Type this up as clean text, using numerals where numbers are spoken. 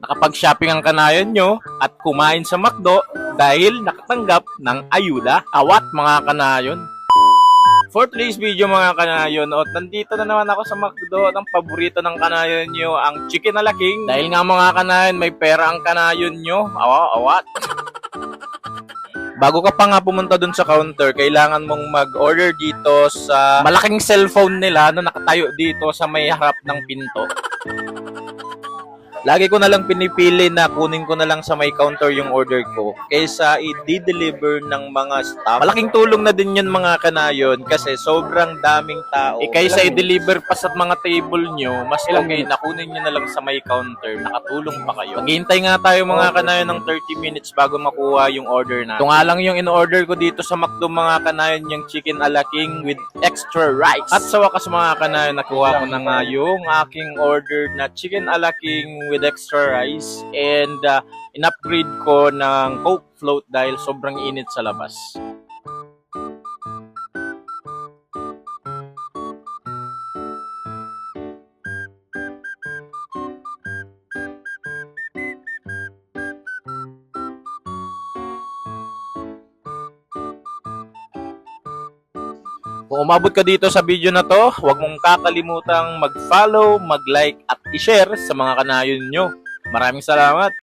Nakapag-shopping ang kanayon nyo at kumain sa McDo dahil nakatanggap ng ayuda. Awat mga kanayon. For today's video mga kanayon, nandito na naman ako sa McDo. Ang paborito ng kanayon nyo, ang chicken na laking. Dahil nga mga kanayon, may pera ang kanayon nyo. Awat. Bago ka pa nga pumunta dun sa counter, kailangan mong mag-order dito sa malaking cellphone nila na nakatayo dito sa may harap ng pinto. Lagi ko na lang pinipili na kunin ko na lang sa may counter yung order ko kaysa i-deliver ng mga staff. Malaking tulong na din yun mga kanayon kasi sobrang daming tao. Kaysa i-deliver pa sa mga table nyo, mas okay na kunin nyo na lang sa may counter. Nakatulong pa kayo. Maghihintay nga tayo mga kanayon ng 30 minutes bago makuha yung order na. Ito nga lang yung in-order ko dito sa McDo mga kanayon, yung chicken ala king with extra rice. At sa wakas mga kanayon, nakuha ko na nga yung aking order na chicken ala king with extra rice and in-upgrade ko ng Coke float dahil sobrang init sa labas. Kung umabot ka dito sa video na to, huwag mong kakalimutang mag-follow, mag-like at i-share sa mga kanayon nyo. Maraming salamat!